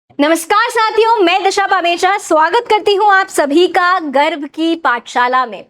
नमस्कार साथियों, मैं दिशा पामेचा स्वागत करती हूँ आप सभी का गर्भ की पाठशाला में।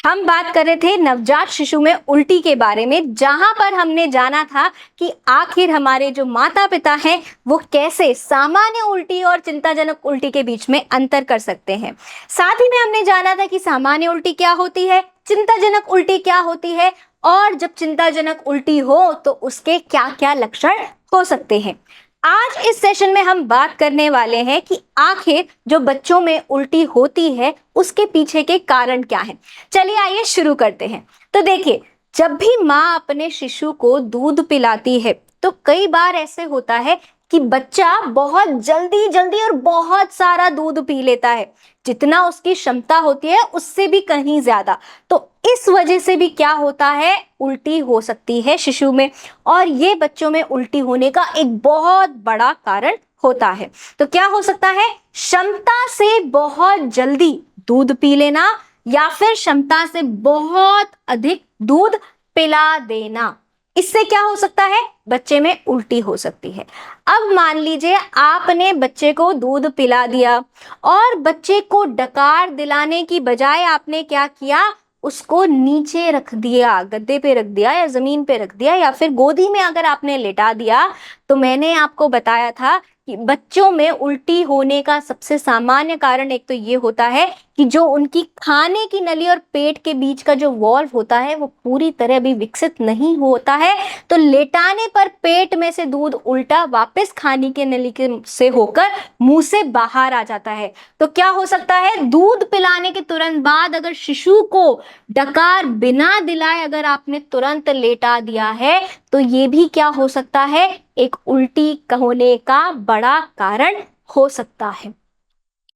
हम बात कर रहे थे नवजात शिशु में उल्टी के बारे में, जहां पर हमने जाना था कि आखिर हमारे जो माता पिता हैं वो कैसे सामान्य उल्टी और चिंताजनक उल्टी के बीच में अंतर कर सकते हैं। साथ ही में हमने जाना था कि सामान्य उल्टी क्या होती है, चिंताजनक उल्टी क्या होती है और जब चिंताजनक उल्टी हो तो उसके क्या क्या लक्षण हो सकते हैं। आज इस सेशन में हम बात करने वाले हैं कि आखिर जो बच्चों में उल्टी होती है उसके पीछे के कारण क्या हैं। चलिए आइए शुरू करते हैं। तो देखिए, जब भी माँ अपने शिशु को दूध पिलाती है तो कई बार ऐसे होता है कि बच्चा बहुत जल्दी जल्दी और बहुत सारा दूध पी लेता है, जितना उसकी क्षमता होती है उससे भी कहीं ज्यादा। तो इस वजह से भी क्या होता है, उल्टी हो सकती है शिशु में, और ये बच्चों में उल्टी होने का एक बहुत बड़ा कारण होता है। तो क्या हो सकता है, क्षमता से बहुत जल्दी दूध पी लेना या फिर क्षमता से बहुत अधिक दूध पिला देना। इससे क्या हो सकता है, बच्चे में उल्टी हो सकती है। अब मान लीजिए आपने बच्चे को दूध पिला दिया और बच्चे को डकार दिलाने की बजाय आपने क्या किया, उसको नीचे रख दिया, गद्दे पे रख दिया या जमीन पे रख दिया या फिर गोदी में अगर आपने लेटा दिया। तो मैंने आपको बताया था कि बच्चों में उल्टी होने का सबसे सामान्य कारण एक तो ये होता है कि जो उनकी खाने की नली और पेट के बीच का जो वॉल्व होता है वो पूरी तरह भी विकसित नहीं होता है। तो लेटाने पर पेट में से दूध उल्टा वापस खाने की नली के से होकर मुंह से बाहर आ जाता है। तो क्या हो सकता है, दूध पिलाने के तुरंत बाद अगर शिशु को डकार बिना दिलाए अगर आपने तुरंत लेटा दिया है तो ये भी क्या हो सकता है, एक उल्टी होने का बड़ा कारण हो सकता है।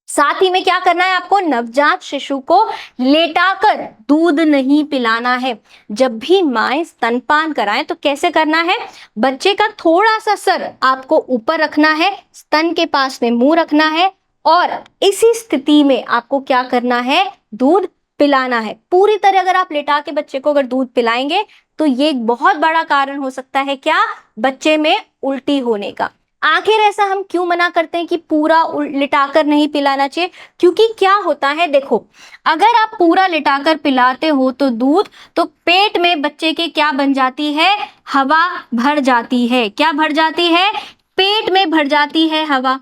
साथ ही में क्या करना है, आपको नवजात शिशु को लेटाकर दूध नहीं पिलाना है। जब भी माएं स्तनपान कराएं तो कैसे करना है, बच्चे का थोड़ा सा सर आपको ऊपर रखना है, स्तन के पास में मुंह रखना है और इसी स्थिति में आपको क्या करना है, दूध पिलाना है। पूरी तरह अगर आप लेटा के बच्चे को अगर दूध पिलाएंगे तो ये एक बहुत बड़ा कारण हो सकता है क्या, बच्चे में उल्टी होने का। आखिर ऐसा हम क्यों मना करते हैं कि पूरा लिटाकर नहीं पिलाना चाहिए, क्योंकि क्या होता है, देखो अगर आप पूरा लिटाकर पिलाते हो तो दूध, तो पेट में बच्चे के क्या बन जाती है, हवा भर जाती है। क्या भर जाती है, पेट में भर जाती है हवा।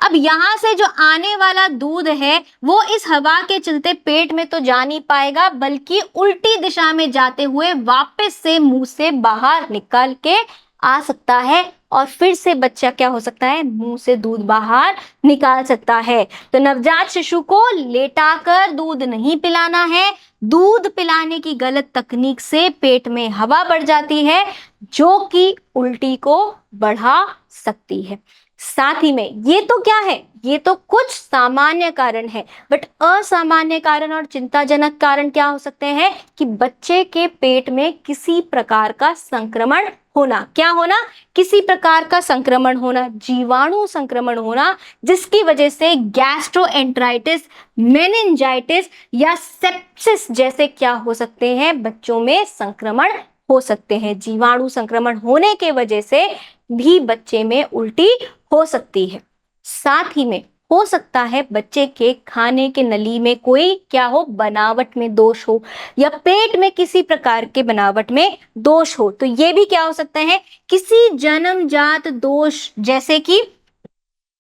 अब यहां से जो आने वाला दूध है वो इस हवा के चलते पेट में तो जा नहीं पाएगा, बल्कि उल्टी दिशा में जाते हुए वापस से मुंह से बाहर निकल के आ सकता है और फिर से बच्चा क्या हो सकता है, मुंह से दूध बाहर निकाल सकता है। तो नवजात शिशु को लेटाकर दूध नहीं पिलाना है। दूध पिलाने की गलत तकनीक से पेट में हवा बढ़ जाती है जो कि उल्टी को बढ़ा सकती है। साथ ही में ये तो क्या है, ये तो कुछ सामान्य कारण है, बट असामान्य कारण और चिंताजनक कारण क्या हो सकते हैं कि बच्चे के पेट में किसी प्रकार का संक्रमण होना। क्या होना, किसी प्रकार का संक्रमण होना, जीवाणु संक्रमण होना, जिसकी वजह से गैस्ट्रोएंटेराइटिस, मेनिंजाइटिस या सेप्सिस जैसे क्या हो सकते हैं, बच्चों में संक्रमण हो सकते हैं। जीवाणु संक्रमण होने के वजह से भी बच्चे में उल्टी हो सकती है। साथ ही में हो सकता है बच्चे के खाने के नली में कोई क्या हो, बनावट में दोष हो या पेट में किसी प्रकार के बनावट में दोष हो। तो ये भी क्या हो सकते हैं, किसी जन्मजात दोष, जैसे कि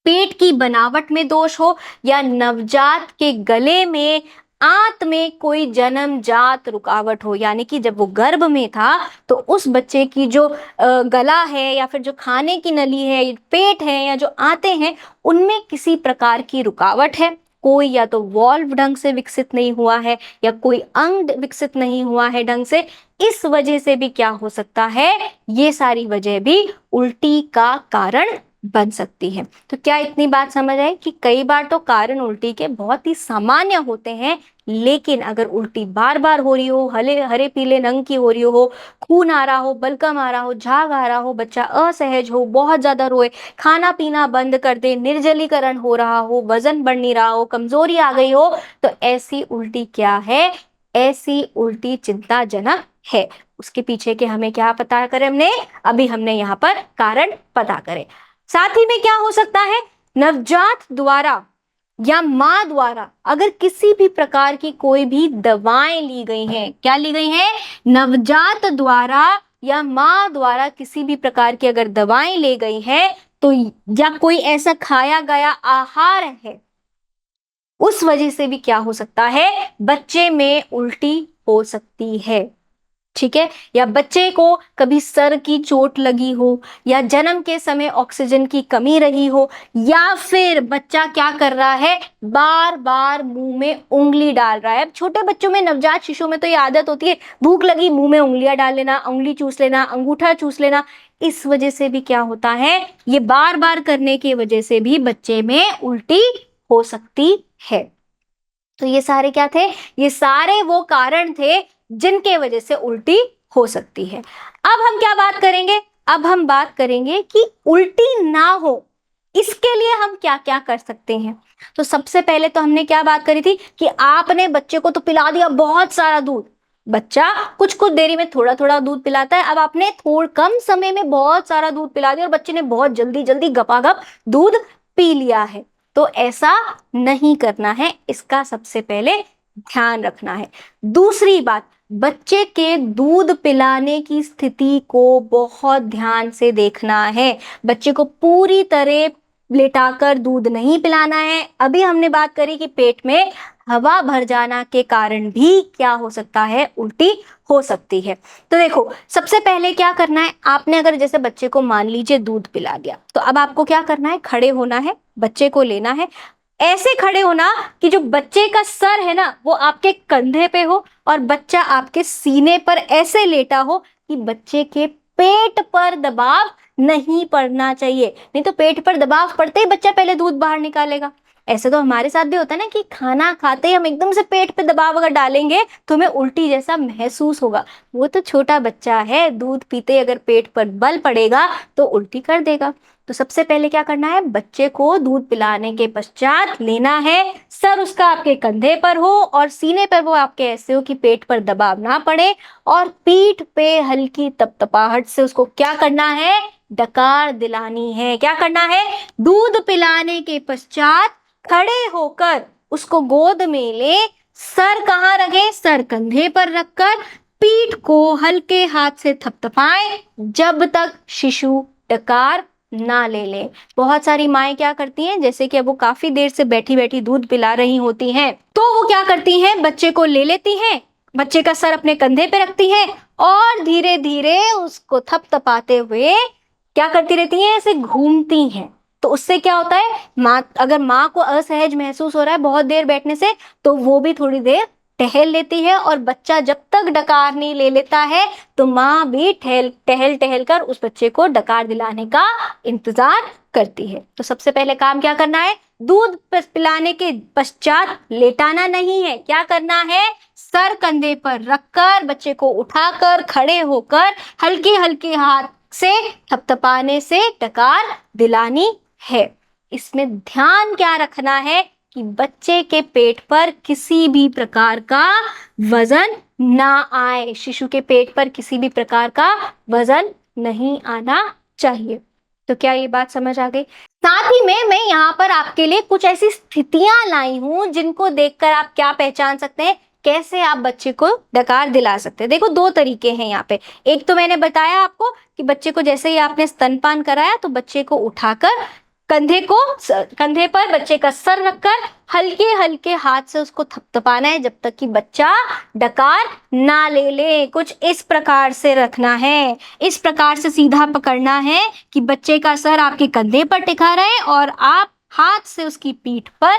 पेट की बनावट में दोष हो या नवजात के गले में आंत में कोई जन्मजात रुकावट हो, यानी कि जब वो गर्भ में था तो उस बच्चे की जो गला है या फिर जो खाने की नली है, पेट है या जो आंतें हैं, उनमें किसी प्रकार की रुकावट है। कोई या तो वॉल्व ढंग से विकसित नहीं हुआ है या कोई अंग विकसित नहीं हुआ है ढंग से। इस वजह से भी क्या हो सकता है, ये सारी वजह भी उल्टी का कारण बन सकती है। तो क्या इतनी बात समझ आई कि कई बार तो कारण उल्टी के बहुत ही सामान्य होते हैं, लेकिन अगर उल्टी बार बार हो रही हो, हरे हरे पीले रंग की हो रही हो, खून आ रहा हो, बलगम आ रहा हो, झाग आ रहा हो, बच्चा असहज हो, बहुत ज्यादा रोए, खाना पीना बंद कर दे, निर्जलीकरण हो रहा हो, वजन बढ़ नहीं रहा हो, कमजोरी आ गई हो, तो ऐसी उल्टी क्या है, ऐसी उल्टी चिंताजनक है। उसके पीछे के हमें क्या पता करें, हमने यहाँ पर कारण पता करें। साथ ही में क्या हो सकता है, नवजात द्वारा या माँ द्वारा अगर किसी भी प्रकार की कोई भी दवाएं ली गई हैं, क्या ली गई हैं? नवजात द्वारा या माँ द्वारा किसी भी प्रकार की अगर दवाएं ले गई हैं, तो या कोई ऐसा खाया गया आहार है, उस वजह से भी क्या हो सकता है? बच्चे में उल्टी हो सकती है। ठीक है, या बच्चे को कभी सर की चोट लगी हो, या जन्म के समय ऑक्सीजन की कमी रही हो, या फिर बच्चा क्या कर रहा है? बार बार मुंह में उंगली डाल रहा है। अब छोटे बच्चों में, नवजात शिशु में तो ये आदत होती है, भूख लगी मुंह में उंगलियां डाल लेना, उंगली चूस लेना, अंगूठा चूस लेना। इस वजह से भी क्या होता है? ये बार बार करने की वजह से भी बच्चे में उल्टी हो सकती है। तो ये सारे क्या थे? ये सारे वो कारण थे जिनके वजह से उल्टी हो सकती है। अब हम क्या बात करेंगे? अब हम बात करेंगे कि उल्टी ना हो इसके लिए हम क्या क्या कर सकते हैं। तो सबसे पहले तो हमने क्या बात करी थी कि आपने बच्चे को तो पिला दिया बहुत सारा दूध, बच्चा कुछ कुछ देरी में थोड़ा थोड़ा दूध पिलाता है। अब आपने थोड़ा कम समय में बहुत सारा दूध पिला दिया और बच्चे ने बहुत जल्दी जल्दी गपागप दूध पी लिया है, तो ऐसा नहीं करना है, इसका सबसे पहले ध्यान रखना है। दूसरी बात, बच्चे के दूध पिलाने की स्थिति को बहुत ध्यान से देखना है। बच्चे को पूरी तरह लेटाकर दूध नहीं पिलाना है। अभी हमने बात करी कि पेट में हवा भर जाना के कारण भी क्या हो सकता है? उल्टी हो सकती है। तो देखो, सबसे पहले क्या करना है, आपने अगर जैसे बच्चे को मान लीजिए दूध पिला दिया, तो अब आपको क्या करना है? खड़े होना है, बच्चे को लेना है, ऐसे खड़े होना कि जो बच्चे का सर है ना वो आपके कंधे पे हो और बच्चा आपके सीने पर ऐसे लेटा हो कि बच्चे के पेट पर दबाव नहीं पड़ना चाहिए। नहीं तो पेट पर दबाव पड़ते ही बच्चा पहले दूध बाहर निकालेगा। ऐसे तो हमारे साथ भी होता है ना कि खाना खाते ही हम एकदम से पेट पे दबाव अगर डालेंगे तो हमें उल्टी जैसा महसूस होगा। वो तो छोटा बच्चा है, दूध पीते अगर पेट पर बल पड़ेगा तो उल्टी कर देगा। तो सबसे पहले क्या करना है? बच्चे को दूध पिलाने के पश्चात लेना है, सर उसका आपके कंधे पर हो और सीने पर वो आपके ऐसे हो कि पेट पर दबाव ना पड़े, और पीठ पे हल्की तपतपाहट से उसको क्या करना है? डकार दिलानी है। क्या करना है? दूध पिलाने के पश्चात खड़े होकर उसको गोद में ले, सर कहाँ रखे? सर कंधे पर रखकर पीठ को हल्के हाथ से थपथपाएं जब तक शिशु डकार ना ले ले। बहुत सारी माएँ क्या करती हैं, जैसे कि अब वो काफी देर से बैठी बैठी दूध पिला रही होती हैं, तो वो क्या करती हैं? बच्चे को ले लेती हैं, बच्चे का सर अपने कंधे पे रखती हैं और धीरे धीरे उसको थपथपाते हुए क्या करती रहती हैं? ऐसे घूमती हैं। तो उससे क्या होता है? अगर माँ को असहज महसूस हो रहा है बहुत देर बैठने से, तो वो भी थोड़ी देर टहल लेती है, और बच्चा जब तक डकार नहीं ले लेता है तो माँ भी टहल टहल कर उस बच्चे को डकार दिलाने का इंतजार करती है। तो सबसे पहले काम क्या करना है? दूध पिलाने के पश्चात लेटाना नहीं है। क्या करना है? सर कंधे पर रखकर बच्चे को उठाकर खड़े होकर हल्के हल्के हाथ से थपथपाने से डकार दिलानी है। इसमें ध्यान क्या रखना है कि बच्चे के पेट पर किसी भी प्रकार का वजन ना आए। शिशु के पेट पर किसी भी प्रकार का वजन नहीं आना चाहिए। तो क्या ये बात समझ आ गई? साथ ही में मैं यहाँ पर आपके लिए कुछ ऐसी स्थितियां लाई हूं जिनको देखकर आप क्या पहचान सकते हैं, कैसे आप बच्चे को डकार दिला सकते हैं। देखो, दो तरीके हैं यहाँ पे। एक तो मैंने बताया आपको कि बच्चे को जैसे ही आपने स्तनपान कराया तो बच्चे को उठाकर कंधे पर बच्चे का सर रखकर हल्के हल्के हाथ से उसको थपथपाना है जब तक कि बच्चा डकार ना ले ले। कुछ इस प्रकार से रखना है, इस प्रकार से सीधा पकड़ना है कि बच्चे का सर आपके कंधे पर टिका रहे और आप हाथ से उसकी पीठ पर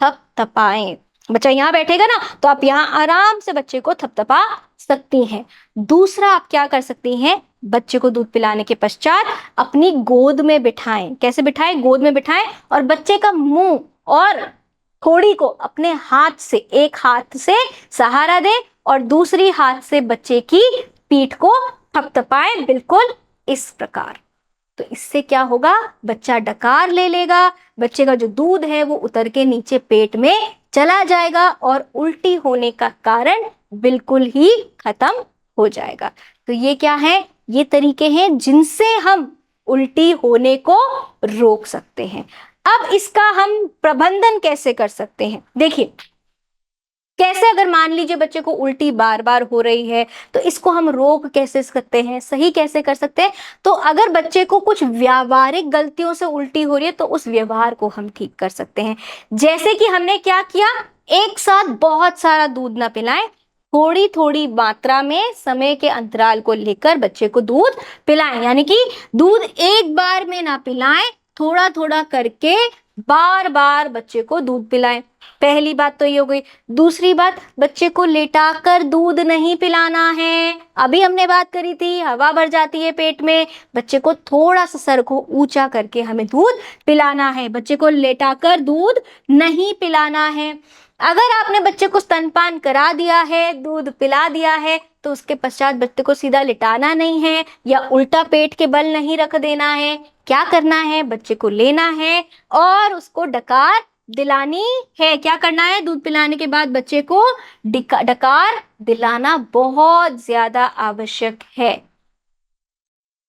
थपथपाएं। बच्चा यहाँ बैठेगा ना तो आप यहाँ आराम से बच्चे को थपथपा सकती हैं। दूसरा आप क्या कर सकती हैं? बच्चे को दूध पिलाने के पश्चात अपनी गोद में बिठाएं। कैसे बिठाएं? गोद में बिठाएं और बच्चे का मुंह और थोड़ी को अपने हाथ से, एक हाथ से सहारा दें और दूसरी हाथ से बच्चे की पीठ को थपथपाएं, बिल्कुल इस प्रकार। तो इससे क्या होगा? बच्चा डकार ले लेगा, बच्चे का जो दूध है वो उतर के नीचे पेट में चला जाएगा और उल्टी होने का कारण बिल्कुल ही खत्म हो जाएगा। तो ये क्या है? ये तरीके हैं जिनसे हम उल्टी होने को रोक सकते हैं। अब इसका हम प्रबंधन कैसे कर सकते हैं? देखिए, कैसे, अगर मान लीजिए बच्चे को उल्टी बार बार हो रही है तो इसको हम रोक कैसे सकते हैं, सही कैसे कर सकते हैं? तो अगर बच्चे को कुछ व्यावहारिक गलतियों से उल्टी हो रही है तो उस व्यवहार को हम ठीक कर सकते हैं। जैसे कि हमने क्या किया, एक साथ बहुत सारा दूध ना पिलाएं, थोड़ी थोड़ी मात्रा में समय के अंतराल को लेकर बच्चे को दूध पिलाएं। यानी कि दूध एक बार में ना पिलाएं, थोड़ा थोड़ा करके बार बार बच्चे को दूध पिलाएं। पहली बात तो ये हो गई। दूसरी बात, बच्चे को लेटाकर दूध नहीं पिलाना है। अभी हमने बात करी थी, हवा भर जाती है पेट में, बच्चे को थोड़ा सा सर को ऊंचा करके हमें दूध पिलाना है। बच्चे को लेटाकर दूध नहीं पिलाना है। अगर आपने बच्चे को स्तनपान करा दिया है, दूध पिला दिया है, तो उसके पश्चात बच्चे को सीधा लिटाना नहीं है या उल्टा पेट के बल नहीं रख देना है। क्या करना है, बच्चे को लेना है और उसको डकार दिलानी है। क्या करना है, दूध पिलाने के बाद बच्चे को डकार दिलाना बहुत ज्यादा आवश्यक है।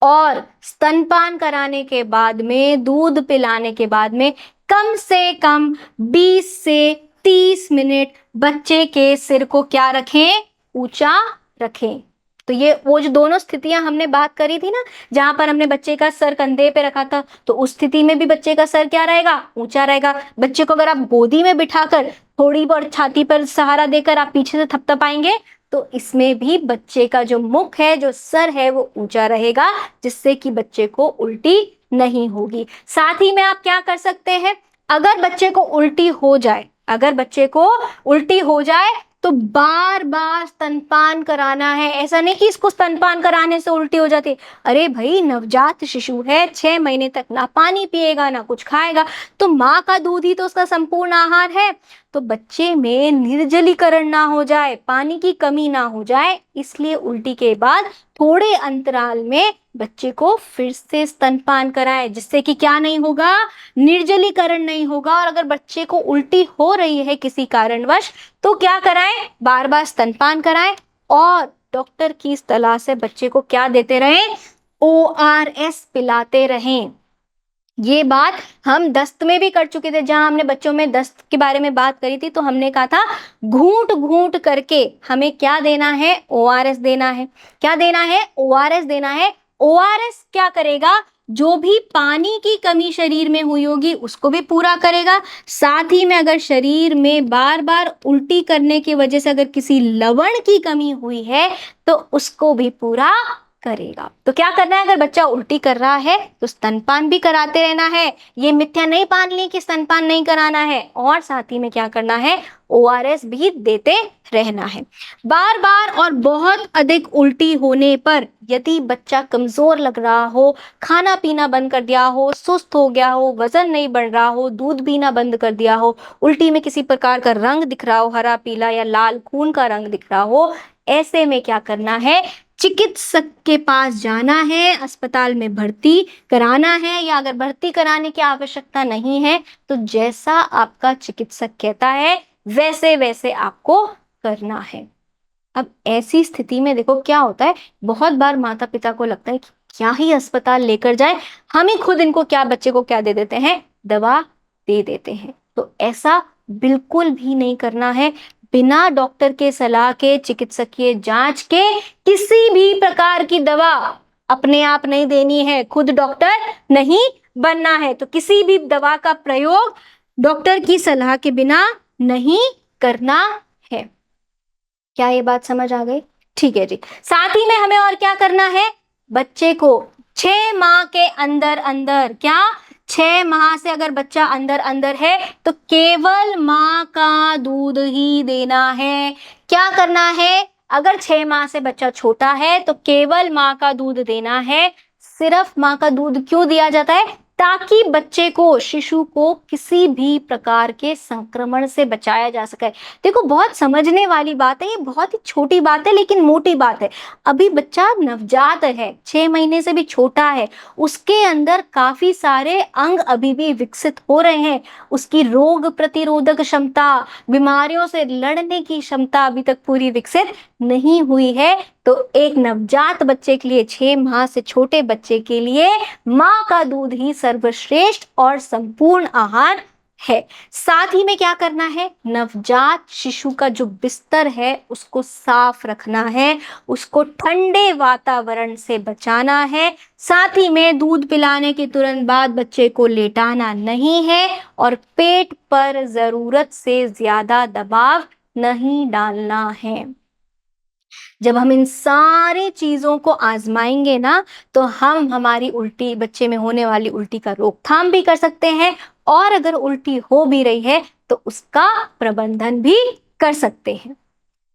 और स्तनपान कराने के बाद में, दूध पिलाने के बाद में कम से कम 20 से 30 मिनट बच्चे के सिर को क्या रखें, ऊंचा रखें। तो ये वो जो दोनों स्थितियां हमने बात करी थी ना, जहां पर हमने बच्चे का सर कंधे पे रखा था, तो उस स्थिति में भी बच्चे का सर क्या रहेगा, ऊंचा रहेगा। बच्चे को अगर आप गोदी में बिठाकर थोड़ी बहुत छाती पर सहारा देकर आप पीछे से थपथपाएंगे तो इसमें भी बच्चे का जो मुख है, जो सर है, वो ऊंचा रहेगा, जिससे कि बच्चे को उल्टी नहीं होगी। साथ ही में आप क्या कर सकते हैं, अगर बच्चे को उल्टी हो जाए, अगर बच्चे को उल्टी हो जाए तो बार बार स्तनपान कराना है। ऐसा नहीं कि इसको स्तनपान कराने से उल्टी हो जाती है। अरे भाई, नवजात शिशु है, 6 महीने तक ना पानी पिएगा ना कुछ खाएगा, तो माँ का दूध ही तो उसका संपूर्ण आहार है। तो बच्चे में निर्जलीकरण ना हो जाए, पानी की कमी ना हो जाए, इसलिए उल्टी के बाद थोड़े अंतराल में बच्चे को फिर से स्तनपान कराएं, जिससे कि क्या नहीं होगा, निर्जलीकरण नहीं होगा। और अगर बच्चे को उल्टी हो रही है किसी कारणवश तो क्या कराएं, बार बार स्तनपान कराएं और डॉक्टर की सलाह से बच्चे को क्या देते रहें, ORS पिलाते रहें। ये बात हम दस्त में भी कर चुके थे, जहां हमने बच्चों में दस्त के बारे में बात करी थी, तो हमने कहा था घूंट घूंट करके हमें क्या देना है, ORS देना है। क्या देना है, ORS देना है। ORS क्या करेगा, जो भी पानी की कमी शरीर में हुई होगी उसको भी पूरा करेगा। साथ ही में अगर शरीर में बार बार उल्टी करने की वजह से अगर किसी लवण की कमी हुई है तो उसको भी पूरा करेगा। तो क्या करना है, अगर बच्चा उल्टी कर रहा है तो स्तनपान भी कराते रहना है। ये मिथ्या नहीं पाल ली कि स्तनपान नहीं कराना है, और साथ ही में क्या करना है, ORS भी देते रहना है। बार बार और बहुत अधिक उल्टी होने पर यदि बच्चा कमजोर लग रहा हो, खाना पीना बंद कर दिया हो, सुस्त हो गया हो, वजन नहीं बढ़ रहा हो, दूध पीना बंद कर दिया हो, उल्टी में किसी प्रकार का रंग दिख रहा हो, हरा पीला या लाल खून का रंग दिख रहा हो, ऐसे में क्या करना है, चिकित्सक के पास जाना है, अस्पताल में भर्ती कराना है। या अगर भर्ती कराने की आवश्यकता नहीं है तो जैसा आपका चिकित्सक कहता है वैसे वैसे आपको करना है। अब ऐसी स्थिति में देखो क्या होता है, बहुत बार माता पिता को लगता है कि क्या ही अस्पताल लेकर जाए, हम ही खुद इनको क्या, बच्चे को क्या दे देते हैं, दवा दे देते हैं। तो ऐसा बिल्कुल भी नहीं करना है। बिना डॉक्टर के सलाह के, चिकित्सकीय जांच के किसी भी प्रकार की दवा अपने आप नहीं देनी है। खुद डॉक्टर नहीं बनना है, तो किसी भी दवा का प्रयोग डॉक्टर की सलाह के बिना नहीं करना है। क्या ये बात समझ आ गई? ठीक है जी। साथ ही में हमें और क्या करना है, बच्चे को 6 माह के अंदर अंदर, क्या 6 माह से अगर बच्चा अंदर अंदर है तो केवल माँ का दूध ही देना है। क्या करना है, अगर 6 माह से बच्चा छोटा है तो केवल माँ का दूध देना है। सिर्फ माँ का दूध क्यों दिया जाता है, ताकि बच्चे को, शिशु को किसी भी प्रकार के संक्रमण से बचाया जा सके। देखो बहुत समझने वाली बात है, ये बहुत ही छोटी बात है लेकिन मोटी बात है। अभी बच्चा नवजात है, 6 महीने से भी छोटा है, उसके अंदर काफी सारे अंग अभी भी विकसित हो रहे हैं। उसकी रोग प्रतिरोधक क्षमता, बीमारियों से लड़ने की क्षमता अभी तक पूरी विकसित नहीं हुई है तो एक नवजात बच्चे के लिए, 6 माह से छोटे बच्चे के लिए माँ का दूध ही सर्वश्रेष्ठ और संपूर्ण आहार है। साथ ही में क्या करना है, नवजात शिशु का जो बिस्तर है उसको साफ रखना है, उसको ठंडे वातावरण से बचाना है। साथ ही में दूध पिलाने के तुरंत बाद बच्चे को लेटाना नहीं है और पेट पर जरूरत से ज्यादा दबाव नहीं डालना है। जब हम इन सारी चीजों को आजमाएंगे ना, तो हम हमारी उल्टी, बच्चे में होने वाली उल्टी का रोकथाम भी कर सकते हैं, और अगर उल्टी हो भी रही है तो उसका प्रबंधन भी कर सकते हैं।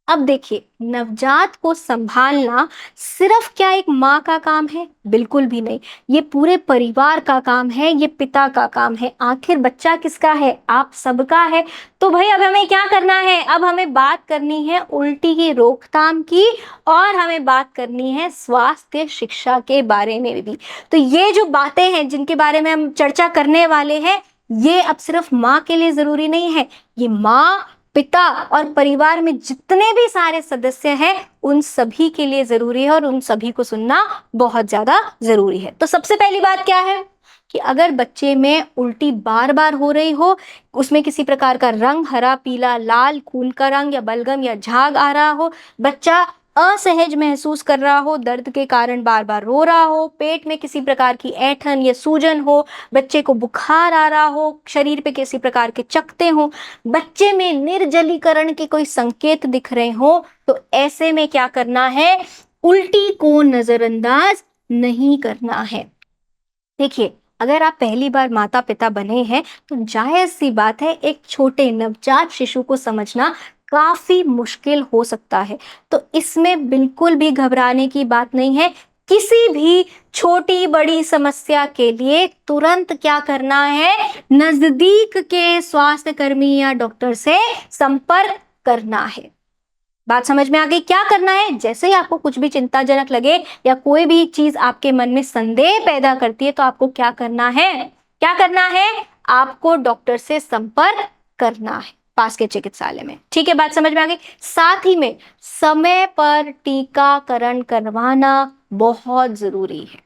अब देखिए, नवजात को संभालना सिर्फ क्या एक माँ का काम है? बिल्कुल भी नहीं, ये पूरे परिवार का काम है, ये पिता का काम है। आखिर बच्चा किसका है? आप सबका है। तो भाई अब हमें क्या करना है? अब हमें बात करनी है उल्टी की रोकथाम की, और हमें बात करनी है स्वास्थ्य शिक्षा के बारे में भी। तो ये जो बातें हैं जिनके बारे में हम चर्चा करने वाले हैं, ये अब सिर्फ माँ के लिए जरूरी नहीं है, ये माँ, पिता और परिवार में जितने भी सारे सदस्य हैं उन सभी के लिए जरूरी है, और उन सभी को सुनना बहुत ज्यादा जरूरी है। तो सबसे पहली बात क्या है कि अगर बच्चे में उल्टी बार बार हो रही हो, उसमें किसी प्रकार का रंग, हरा, पीला, लाल, खून का रंग या बलगम या झाग आ रहा हो, बच्चा असहज महसूस कर रहा हो, दर्द के कारण बार बार रो रहा हो, पेट में किसी प्रकार की ऐंठन या सूजन हो, बच्चे को बुखार आ रहा हो, शरीर पे किसी प्रकार के चकत्ते हो, बच्चे में निर्जलीकरण के कोई संकेत दिख रहे हो, तो ऐसे में क्या करना है? उल्टी को नजरअंदाज नहीं करना है। देखिए, अगर आप पहली बार माता पिता बने हैं तो जायज सी बात है, एक छोटे नवजात शिशु को समझना काफी मुश्किल हो सकता है। तो इसमें बिल्कुल भी घबराने की बात नहीं है। किसी भी छोटी बड़ी समस्या के लिए तुरंत क्या करना है? नजदीक के स्वास्थ्य कर्मी या डॉक्टर से संपर्क करना है। बात समझ में आ गई? क्या करना है? जैसे ही आपको कुछ भी चिंताजनक लगे या कोई भी चीज आपके मन में संदेह पैदा करती है, तो आपको क्या करना है? क्या करना है? आपको डॉक्टर से संपर्क करना है, पास के चिकित्सालय में। ठीक है, बात समझ में आ गई? साथ ही में समय पर टीकाकरण करवाना बहुत जरूरी है।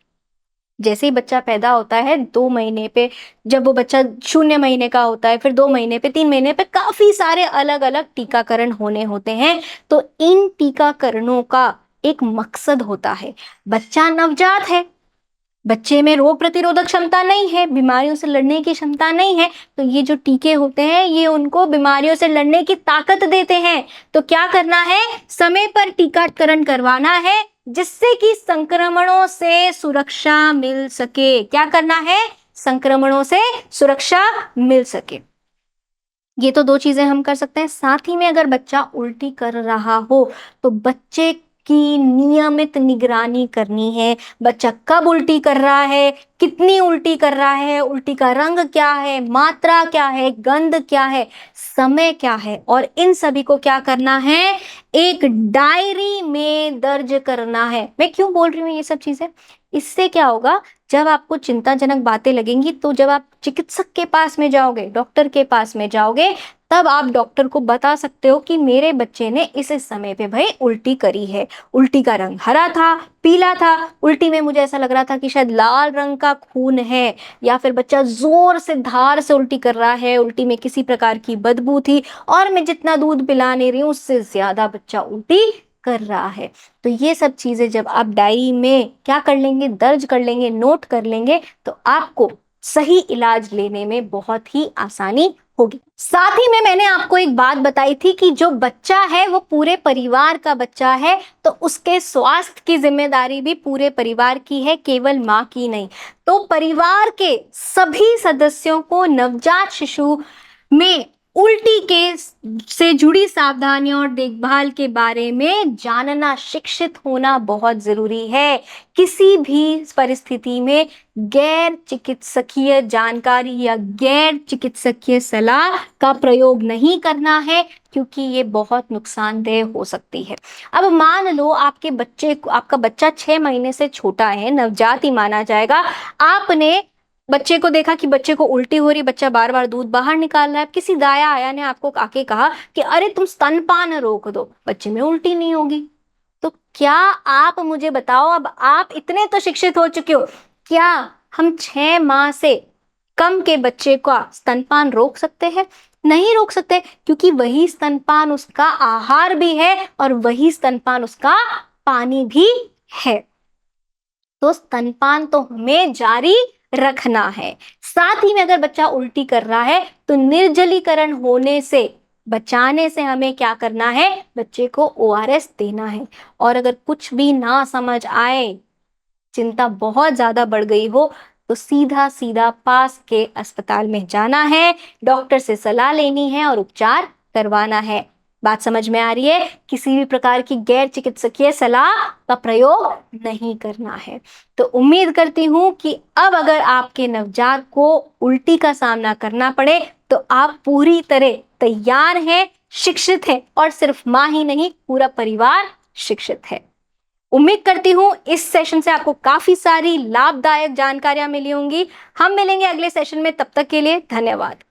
जैसे ही बच्चा पैदा होता है 2 महीने पे, जब वो बच्चा 0 महीने का होता है, फिर 2 महीने पे, 3 महीने पे काफी सारे अलग अलग टीकाकरण होने होते हैं। तो इन टीकाकरणों का एक मकसद होता है। बच्चा नवजात है, बच्चे में रोग प्रतिरोधक क्षमता नहीं है, बीमारियों से लड़ने की क्षमता नहीं है, तो ये जो टीके होते हैं ये उनको बीमारियों से लड़ने की ताकत देते हैं। तो क्या करना है? समय पर टीकाकरण करवाना है, जिससे कि संक्रमणों से सुरक्षा मिल सके। क्या करना है? संक्रमणों से सुरक्षा मिल सके। ये तो 2 चीजें हम कर सकते हैं। साथ ही में अगर बच्चा उल्टी कर रहा हो तो बच्चे की नियमित निगरानी करनी है। बच्चा कब उल्टी कर रहा है, कितनी उल्टी कर रहा है, उल्टी का रंग क्या है, मात्रा क्या है, गंध क्या है, समय क्या है, और इन सभी को क्या करना है? एक डायरी में दर्ज करना है। मैं क्यों बोल रही हूँ ये सब चीजें? इससे क्या होगा, जब आपको चिंताजनक बातें लगेंगी, तो जब आप चिकित्सक के पास में जाओगे, डॉक्टर के पास में जाओगे, तब आप डॉक्टर को बता सकते हो कि मेरे बच्चे ने इस समय पे भाई उल्टी करी है। उल्टी का रंग हरा था, पीला था, उल्टी में मुझे ऐसा लग रहा था कि शायद लाल रंग का खून है, या फिर बच्चा जोर से धार से उल्टी कर रहा है, उल्टी में किसी प्रकार की बदबू थी, और मैं जितना दूध पिला नहीं रही हूँ उससे ज्यादा बच्चा उल्टी कर रहा है। तो ये सब चीजें जब आप डायरी में क्या कर लेंगे? दर्ज कर लेंगे, नोट कर लेंगे, तो आपको सही इलाज लेने में बहुत ही आसानी होगी। साथ ही में मैंने आपको एक बात बताई थी कि जो बच्चा है वो पूरे परिवार का बच्चा है, तो उसके स्वास्थ्य की जिम्मेदारी भी पूरे परिवार की है, केवल माँ की नहीं। तो परिवार के सभी सदस्यों को नवजात शिशु में उल्टी के से जुड़ी सावधानियों और देखभाल के बारे में जानना, शिक्षित होना बहुत जरूरी है। किसी भी परिस्थिति में गैर चिकित्सकीय जानकारी या गैर चिकित्सकीय सलाह का प्रयोग नहीं करना है, क्योंकि ये बहुत नुकसानदेह हो सकती है। अब मान लो आपका बच्चा 6 महीने से छोटा है, नवजात ही माना जाएगा, आपने बच्चे को देखा कि बच्चे को उल्टी हो रही, बच्चा बार बार दूध बाहर निकाल रहा है, किसी दाया आया ने आपको आके कहा कि अरे तुम स्तनपान रोक दो, बच्चे में उल्टी नहीं होगी। तो क्या आप मुझे बताओ, अब आप इतने तो शिक्षित हो चुके हो, क्या हम 6 माह से कम के बच्चे का स्तनपान रोक सकते हैं? नहीं रोक सकते, क्योंकि वही स्तनपान उसका आहार भी है और वही स्तनपान उसका पानी भी है। तो स्तनपान तो हमें जारी रखना है। साथ ही में अगर बच्चा उल्टी कर रहा है तो निर्जलीकरण होने से बचाने से हमें क्या करना है? बच्चे को ओआरएस देना है। और अगर कुछ भी ना समझ आए, चिंता बहुत ज्यादा बढ़ गई हो, तो सीधा सीधा पास के अस्पताल में जाना है, डॉक्टर से सलाह लेनी है और उपचार करवाना है। बात समझ में आ रही है? किसी भी प्रकार की गैर चिकित्सकीय सलाह का प्रयोग नहीं करना है। तो उम्मीद करती हूँ कि अब अगर आपके नवजात को उल्टी का सामना करना पड़े तो आप पूरी तरह तैयार हैं, शिक्षित हैं, और सिर्फ माँ ही नहीं, पूरा परिवार शिक्षित है। उम्मीद करती हूँ इस सेशन से आपको काफी सारी लाभदायक जानकारियां मिली होंगी। हम मिलेंगे अगले सेशन में, तब तक के लिए धन्यवाद।